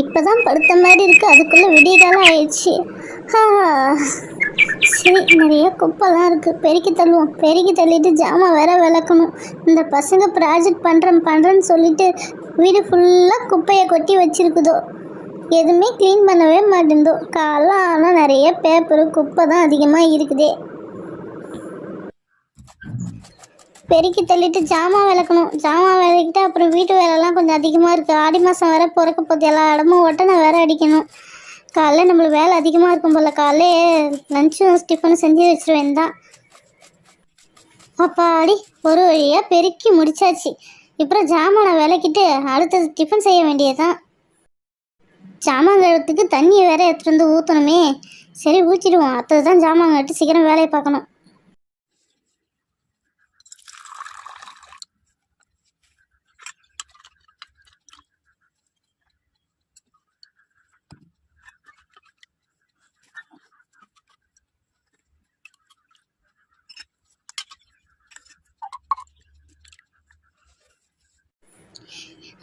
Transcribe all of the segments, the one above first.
இப்பதான் படுத்த மாதிரி இருக்கு, அதுக்குள்ள விடிய காலம் ஆயிடுச்சு. சரி, நிறைய குப்பைலாம் இருக்கு, பெருக்கி தள்ளுவோம். பெருக்கி தள்ளிட்டு ஜாமான் வேற விளக்கணும். இந்த பசங்க ப்ராஜெக்ட் பண்றேன்னு சொல்லிட்டு வீடு ஃபுல்லா குப்பையை கொட்டி வச்சிருக்குதோ, எதுவுமே க்ளீன் பண்ணவே மாட்டேந்தோ. காலம் ஆனால் நிறைய பேப்பரு குப்பை தான் அதிகமாக இருக்குதே. பெருக்கி தள்ளிட்டு ஜாமான் விளக்கணும். ஜாமான் விளக்கிட்டு அப்புறம் வீட்டு வேலைலாம் கொஞ்சம் அதிகமாக இருக்குது. ஆடி மாதம் வேற பிறக்க போகுது, எல்லா இடமும் ஒட்டனை வேற அடிக்கணும். காலைல நம்மளுக்கு வேலை அதிகமாக இருக்கும் போல். காலைல லஞ்சும் டிஃபனும் செஞ்சு வச்சுருவேன் தான். அப்பாடி, ஒரு வழியாக பெருக்கி முடிச்சாச்சு. இப்போ ஜாமானை விளக்கிட்டு அடுத்தது டிஃபன் செய்ய வேண்டியதுதான். ஜாமான் கழுவுறதுக்கு தண்ணியை வேற எடுத்துகிட்டு வந்து ஊற்றணுமே. சரி, ஊற்றிடுவோம். அடுத்தது தான் ஜாமான் கட்டு சீக்கிரம் வேலையை பார்க்கணும்.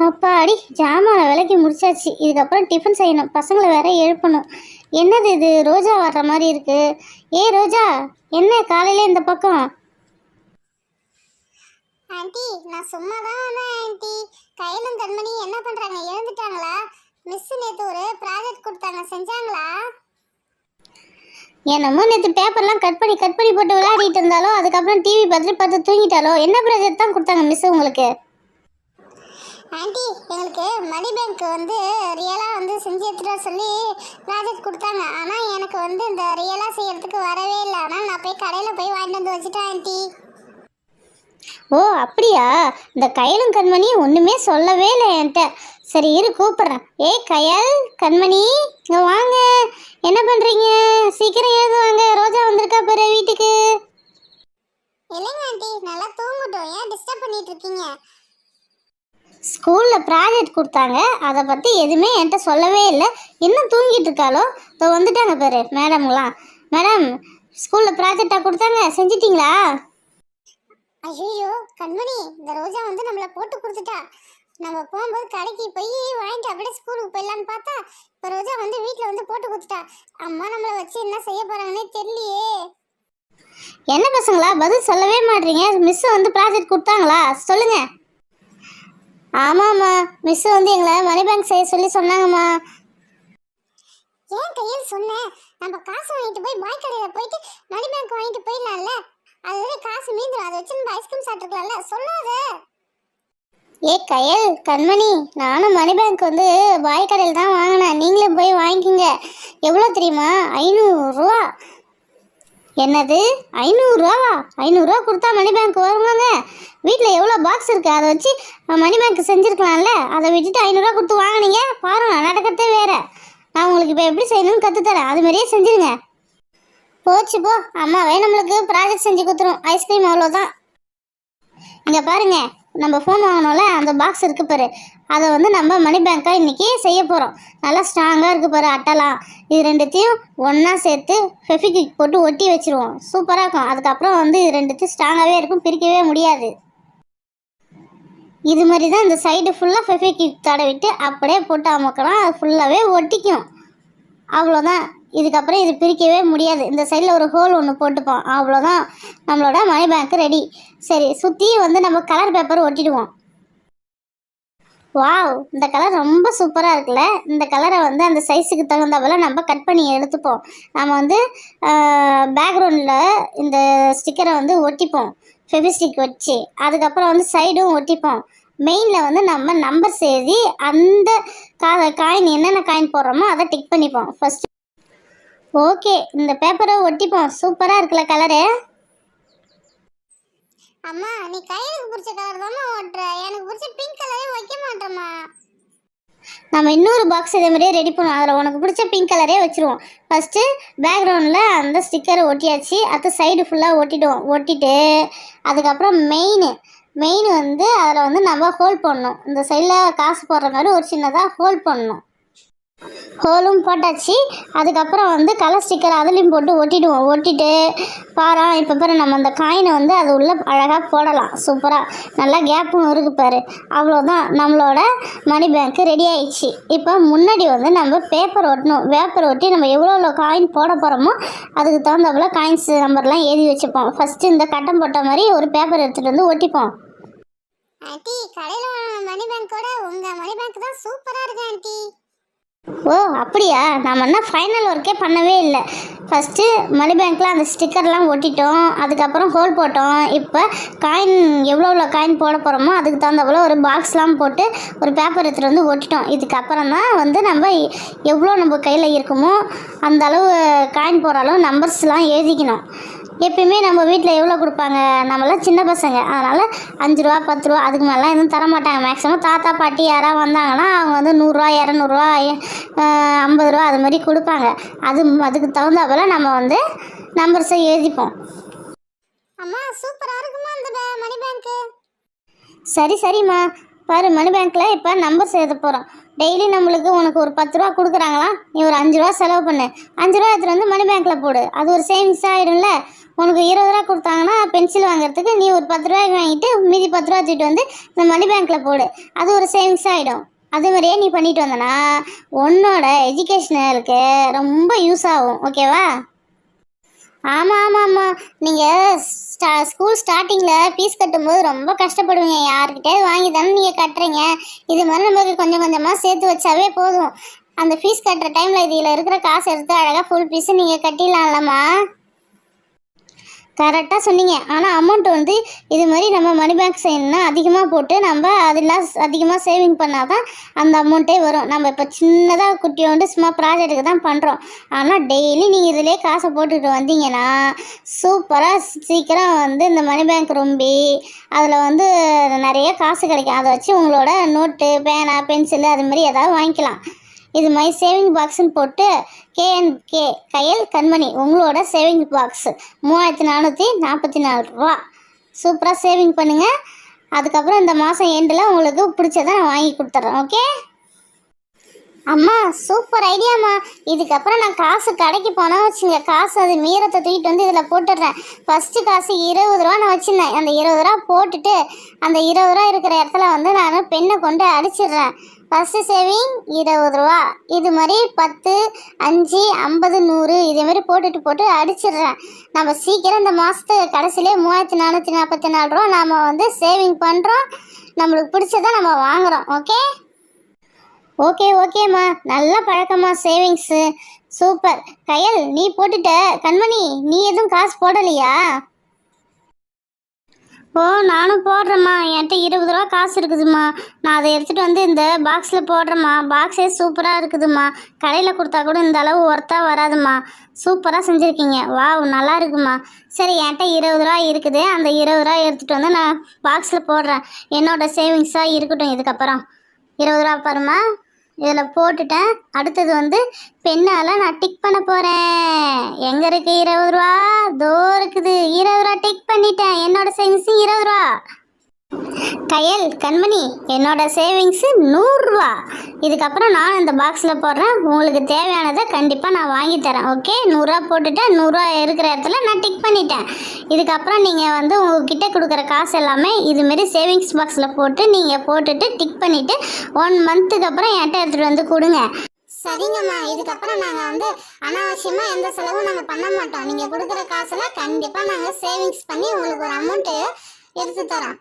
அப்பாடி, ஜாமானை விலைக்கு முடிச்சாச்சு. இதுக்கப்புறம் டிஃபன் செய்யணும். பசங்களை வேற எழுப்பணும். என்னது இது, ரோஜா வர்ற மாதிரி இருக்கு. ரோஜா, என்ன காலையில இந்த பக்கம்? ஆண்டி, நான் சும்மா தான் வந்தேன் ஆண்டி. கையிலும் கண்மணி என்ன பண்றாங்க, எழுந்துட்டாங்களா? மிஸ் நேத்து ஒரு ப்ராஜெக்ட் கொடுத்தாங்க, செஞ்சாங்களா? என்னமோ நேற்று பேப்பர்லாம் கட் பண்ணி போட்டு விளையாடிட்டு இருந்தாலோ, அதுக்கப்புறம் டிவி பார்த்து தூங்கிட்டாலோ. என்ன ப்ராஜெக்ட் தான் கொடுத்தாங்க மிஸ் உங்களுக்கு? ஆண்டி, எங்களுக்கு மணி பேங்க் ரியலாக செஞ்சு எடுத்துகிட்டு சொல்லி ப்ராஜெக்ட் கொடுத்தாங்க. ஆனால் எனக்கு இந்த ரியலாக செய்யறதுக்கு வரவே இல்லை. ஆனால் நான் போய் கடையில் போய் வாங்கிட்டு வந்து வச்சுட்டேன் ஆண்டி. ஓ அப்படியா? இந்த கயலும் கண்மணியும் ஒன்றுமே சொல்லவே இல்லை என்கிட்ட. சரி இரு, கூப்பிட்றேன். கயல், கண்மணி, இங்கே வாங்க. என்ன பண்ணுறீங்க? சீக்கிரம் எழுதுவாங்க, ரோஜா வந்திருக்கா பாரு வீட்டுக்கு. இல்லைங்க ஆண்டி, நல்லா தூங்கட்டும், ஏன் டிஸ்டர்ப் பண்ணிட்டு இருக்கீங்க? ஸ்கூலில் ப்ராஜெக்ட் கொடுத்தாங்க, அதை பற்றி எதுவுமே என்கிட்ட சொல்லவே இல்லை. இன்னும் தூங்கிட்டு இருக்காளோ? இப்போ வந்துட்டாங்க பாரு மேடம்லாம். மேடம், ஸ்கூலில் ப்ராஜெக்டாக கொடுத்தாங்க, செஞ்சிட்டிங்களா? ஐயோ கண்மணி, இந்த ரோஜா நம்மளை போட்டு கொடுத்துட்டா. நம்ம போகும்போது கடைக்கு போய் வாங்கிட்டு அப்படியே ஸ்கூலுக்கு போயிடலான்னு பார்த்தா, இப்போ ரோஜா வீட்டில் போட்டு கொடுத்துட்டா. அம்மா நம்மளை வச்சு என்ன செய்ய போகிறாங்கன்னே தெரியலையே. என்ன பசங்களா பதில் சொல்லவே மாட்டீங்க? மிஸ் ப்ராஜெக்ட் கொடுத்தாங்களா? சொல்லுங்கள். ஆமாம்மா, மிஸ் எங்களை மணி பேங்க் செய்ய சொல்லி சொன்னாங்கம்மா. ஏன் கையில் சொன்னேன்? நம்ம காசு வாங்கிட்டு போய் பாய் கடையில் போயிட்டு மணி பேங்க் வாங்கிட்டு போயிடலாம்ல. அது காசு மீந்துடும், அதை வச்சு நம்ம ஐஸ்கிரீம் சாப்பிட்டுக்கலாம்ல. சொல்லாத. கயல், கண்மணி, நானும் மணி பேங்க் பாய் கடையில் தான் வாங்கினேன். நீங்களும் போய் வாங்கிக்கிங்க. எவ்வளோ தெரியுமா? 500 ரூபா. என்னது 500 ரூபாவா? 500 ரூபா கொடுத்தா மணி பேங்க் வருவாங்க? வீட்டில் எவ்வளோ பாக்ஸ் இருக்குது, அதை வச்சு மணி பேங்க் செஞ்சுருக்கலாம்ல. அதை விட்டுட்டு 500 ரூபா கொடுத்து வாங்கினீங்க பாருங்க, நடக்கிறதே வேறு. நான் உங்களுக்கு இப்போ எப்படி செய்யணும்னு கற்றுத்தரேன், அது மாதிரியே செஞ்சுருங்க. போச்சு போ, அம்மாவே நம்மளுக்கு ப்ராஜெக்ட் செஞ்சு கொடுத்துரும். ஐஸ்கிரீம் அவ்வளோதான். இங்கே பாருங்க, நம்ம ஃபோன் வாங்கினோம்ல, அந்த பாக்ஸ் இருக்குது பாரு, அதை நம்ம மணி பேங்க்காக இன்றைக்கி செய்ய போகிறோம். நல்லா ஸ்ட்ராங்காக இருக்குது பாரு அட்டலாம். இது ரெண்டுத்தையும் ஒன்றா சேர்த்து ஃபெவிக்விக் போட்டு ஒட்டி வச்சுருவோம். சூப்பராக இருக்கும். அதுக்கப்புறம் இது ரெண்டுத்தையும் ஸ்ட்ராங்காகவே இருக்கும், பிரிக்கவே முடியாது. இது மாதிரி தான் இந்த சைடு ஃபுல்லாக ஃபெவிக்விக் தடவிட்டு அப்படியே போட்டு அமுக்கலாம், அது ஃபுல்லாகவே ஒட்டிக்கும். அவ்வளோதான். இதுக்கப்புறம் இது பிரிக்கவே முடியாது. இந்த சைடில் ஒரு ஹோல் ஒன்று போட்டுப்போம், அவ்வளோதான். நம்மளோட மணி பேங்க் ரெடி. சரி, சுற்றி நம்ம கலர் பேப்பர் ஒட்டிடுவோம். வாவ், இந்த கலர் ரொம்ப சூப்பராக இருக்குல்ல. இந்த கலரை அந்த சைஸுக்கு தகுந்தவரை நம்ம கட் பண்ணி எடுத்துப்போம். நம்ம பேக்ரவுண்டில் இந்த ஸ்டிக்கரை ஒட்டிப்போம் ஃபெவிஸ்டிக் வச்சு. அதுக்கப்புறம் சைடும் ஒட்டிப்போம். மெயினில் நம்ம நம்பர்ஸ் எழுதி அந்த காயின் என்னென்ன காயின் போடுறோமோ அதை டிக் பண்ணிப்போம் ஃபஸ்ட்டு. ஓகே, இந்த பேப்பரை ஒட்டிப்போம். சூப்பராக இருக்குல்ல கலரு? அம்மா, நீ கையிலுக்கு பிடிச்ச கலர் தானே ஓட்டுற, எனக்கு பிடிச்ச பிங்க் கலரே வைக்க மாட்டோமா? நம்ம இன்னொரு பாக்ஸ் இதே மாதிரியே ரெடி பண்ணுவோம். அதில் உனக்கு பிடிச்ச பிங்க் கலரே வச்சுருவோம். ஃபஸ்ட்டு பேக்ரவுண்டில் அந்த ஸ்டிக்கரை ஒட்டியாச்சு, அது சைடு ஃபுல்லாக ஒட்டிடுவோம். ஒட்டிட்டு அதுக்கப்புறம் மெயின் அதில் நம்ம ஹோல் பண்ணணும். இந்த சைடில் காசு போடுற மாதிரி ஒரு சின்னதாக ஹோல் பண்ணணும். ஹோலும் போட்டாச்சு. அதுக்கப்புறம் வந்து கலர் ஸ்டிக்கர் அதுலேயும் போட்டு ஒட்டிடுவோம். ஒட்டிட்டு பாரா இப்போ பாரு நம்ம அந்த காயினை வந்து அது உள்ளே அழகாக போடலாம். சூப்பராக நல்லா கேப்பும் இருக்குது பாரு. அவ்வளோதான், நம்மளோட மணி பேங்க்கு ரெடி ஆயிடுச்சு. இப்போ முன்னாடி வந்து நம்ம பேப்பர் ஒட்டணும். பேப்பர் ஒட்டி நம்ம எவ்வளோ காயின் போட போகிறோமோ அதுக்கு தகுந்தப்பல காயின்ஸ் நம்பர்லாம் எழுதி வச்சுப்போம். ஃபஸ்ட்டு இந்த கட்டம் போட்ட மாதிரி ஒரு பேப்பர் எடுத்துகிட்டு வந்து ஒட்டிப்போம். ஆண்டி கடையில வாங்கின மணி பேங்கோட உங்க மணி பேங்க் தான் சூப்பரா இருக்கு ஆண்டி. ஓ அப்படியா? நம்ம என்ன ஃபைனல் ஒர்க்கே பண்ணவே இல்லை. ஃபஸ்ட்டு மணி பேங்க்கில் அந்த ஸ்டிக்கர்லாம் ஒட்டிட்டோம். அதுக்கப்புறம் ஹோல் போட்டோம். இப்போ காயின் எவ்வளோ காயின் போட போகிறோமோ அதுக்கு தகுந்தப்போல ஒரு பாக்ஸ்லாம் போட்டு ஒரு பேப்பர் எடுத்துகிட்டு வந்து ஒட்டிட்டோம். இதுக்கப்புறம் தான் வந்து நம்ம எவ்வளோ நம்ம கையில் இருக்குமோ அந்த அளவு காயின் போகிற அளவு நம்பர்ஸ்லாம் எழுதிக்கணும். எப்பயுமே நம்ம வீட்டில் எவ்வளோ கொடுப்பாங்க, நம்மளாம் சின்ன பசங்க, அதனால் 5 ரூபா 10 ரூபா அதுக்கு மேலாம் எதுவும் தரமாட்டாங்க. மேக்ஸிமம் தாத்தா பாட்டி யாராவது வந்தாங்கன்னா அவங்க வந்து 100 ரூபா 200 ரூபா 50 ரூபா அது மாதிரி கொடுப்பாங்க. அதுக்கு தகுந்தாப்புல நம்ம வந்து நம்பர்ஸை எழுதிப்போம். அம்மா சூப்பரா இருக்குமா அந்த மணி பேங்க்? சரிம்மா, பாரு மணி பேங்க்கில் இப்போ நம்பர்ஸ் எழுத போகிறோம். டெய்லி உனக்கு ஒரு 10 ரூபா கொடுக்குறாங்களா, நீ ஒரு 5 ரூபா செலவு பண்ணு. 5 ரூபா எடுத்துகிட்டு வந்து மணி பேங்க்கில் போடு. அது ஒரு சேவிங்ஸ் ஆகிடும்ல. உனக்கு 20 ரூபா கொடுத்தாங்கன்னா பென்சில் வாங்குறதுக்கு நீ ஒரு 10 ரூபாய்க்கு வாங்கிட்டு மீதி 10 ரூபா தூக்கிட்டு வந்து இந்த மணி பேங்க்கில் போடு. அது ஒரு சேவிங்ஸ் ஆகிடும். அதே மாதிரியே நீ பண்ணிட்டு வந்தனா உன்னோட எஜுகேஷனலுக்கு ரொம்ப யூஸ் ஆகும். ஓகேவா? ஆமாம், நீங்கள் ஸ்கூல் ஸ்டார்டிங்கில் ஃபீஸ் கட்டும்போது ரொம்ப கஷ்டப்படுவீங்க. யார்கிட்டே வாங்கி தானே நீங்கள் கட்டுறீங்க. இது மாதிரி நமக்கு கொஞ்சம் கொஞ்சமாக சேர்த்து வச்சாவே போதும். அந்த ஃபீஸ் கட்டுற டைமில் இதில் இருக்கிற காசு எடுத்து அழகாக ஃபுல் ஃபீஸு நீங்கள் கட்டிடலாம்லம்மா. கரெக்டாக சொன்னீங்க. ஆனால் அமௌண்ட் வந்து இது மாதிரி நம்ம மணி பேங்க் செய்யணும்னா அதிகமாக போட்டு நம்ம அதெல்லாம் அதிகமாக சேவிங் பண்ணால் தான் அந்த அமௌண்ட்டே வரும். நம்ம இப்போ சின்னதாக குட்டியோண்டு சும்மா ப்ராஜெக்ட்டுக்கு தான் பண்ணுறோம். ஆனால் டெய்லி நீங்கள் இதிலே காசை போட்டுக்கிட்டு வந்தீங்கன்னா சூப்பராக சீக்கிரம் வந்து இந்த மணி பேங்க் ரொம்பி அதில் வந்து நிறைய காசு கிடைக்கும். அதை வச்சு உங்களோட நோட்டு பேனா பென்சிலு அது மாதிரி ஏதாவது வாங்கிக்கலாம். இது மாதிரி சேவிங் பாக்ஸுன்னு போட்டு KNK கயல் கண்மணி உங்களோட சேவிங் பாக்ஸ் 3444 ரூபா. சூப்பராக சேவிங் பண்ணுங்கள். அதுக்கப்புறம் இந்த மாதம் எண்டில் உங்களுக்கு பிடிச்சதை நான் வாங்கி கொடுத்துட்றேன். ஓகே அம்மா? சூப்பர் ஐடியாம்மா. இதுக்கப்புறம் நான் காசு கடைக்கு போனால் வச்சுங்க, காசு அது மீறத்தை தூக்கிட்டு வந்து இதில் போட்டுடுறேன். ஃபஸ்ட்டு காசு 20 ரூபா நான் வச்சுருந்தேன். அந்த 20 ரூபா போட்டுட்டு அந்த 20 ரூபா இருக்கிற இடத்துல வந்து நான் பெண்ணை கொண்டு அடிச்சிடுறேன். ஃபஸ்ட்டு சேவிங் 20 ரூபா. இது மாதிரி 10 5 50 100 இதேமாரி போட்டு அடிச்சிடுறேன். நம்ம சீக்கிரம் இந்த மாதத்து கடைசியிலே 3444 ரூபா நாம் வந்து சேவிங் பண்ணுறோம். நம்மளுக்கு பிடிச்சதை நம்ம வாங்குகிறோம். ஓகேம்மா, நல்ல பழக்கம்மா சேவிங்ஸு. சூப்பர். கயல் நீ போட்டுட்ட. கண்மணி நீ எதுவும் காசு போடலையா? ஓ நானும் போடுறேம்மா. என்கிட்ட 20 ரூபா காசு இருக்குதும்மா. நான் அதை எடுத்துகிட்டு வந்து இந்த பாக்ஸில் போடுறேம்மா. பாக்ஸே சூப்பராக இருக்குதும்மா. கடையில் கொடுத்தா கூட இந்த அளவு ஒர்த்தாக வராதும்மா. சூப்பராக செஞ்சுருக்கீங்க. வாவ் நல்லா இருக்குமா. சரி என்கிட்ட 20 ரூபா இருக்குது. அந்த 20 ரூபா எடுத்துகிட்டு வந்து நான் பாக்ஸில் போடுறேன். என்னோடய சேவிங்ஸாக இருக்கட்டும். இதுக்கப்புறம் 20 ரூபா பாருமா இதில் போட்டுட்டேன். அடுத்தது வந்து பெண்ணால் நான் டிக் பண்ண போகிறேன். எங்கே இருக்குது 20 ரூபா? தோ இருக்குது. 20 ரூபா டிக் பண்ணிட்டேன். என்னோட சேவிங்ஸு 20 ரூபா. கயல் கண்மணி என்னோட சேவிங்ஸு 100 ரூபா. இதுக்கப்புறம் நான் இந்த பாக்ஸில் போடுறேன். உங்களுக்கு தேவையானதை கண்டிப்பாக நான் வாங்கி தரேன். ஓகே 100 ரூபா போட்டுட்டேன். 100 ரூபா இருக்கிற இடத்துல நான் டிக் பண்ணிட்டேன். இதுக்கப்புறம் நீங்கள் வந்து உங்ககிட்ட கொடுக்குற காசு எல்லாமே இதுமாரி சேவிங்ஸ் பாக்ஸில் போட்டு நீங்கள் போட்டுட்டு டிக் பண்ணிவிட்டு 1 மந்த்துக்கு அப்புறம் என்கிட்ட எடுத்துகிட்டு வந்து கொடுங்க. சரிங்கம்மா. இதுக்கப்புறம் நாங்கள் வந்து அனாவசியமாக எந்த செலவும் நாங்கள் பண்ண மாட்டோம். நீங்கள் கொடுக்குற காசுல கண்டிப்பாக நாங்கள் சேவிங்ஸ் பண்ணி உங்களுக்கு ஒரு அமௌண்ட்டு எடுத்து தரோம்.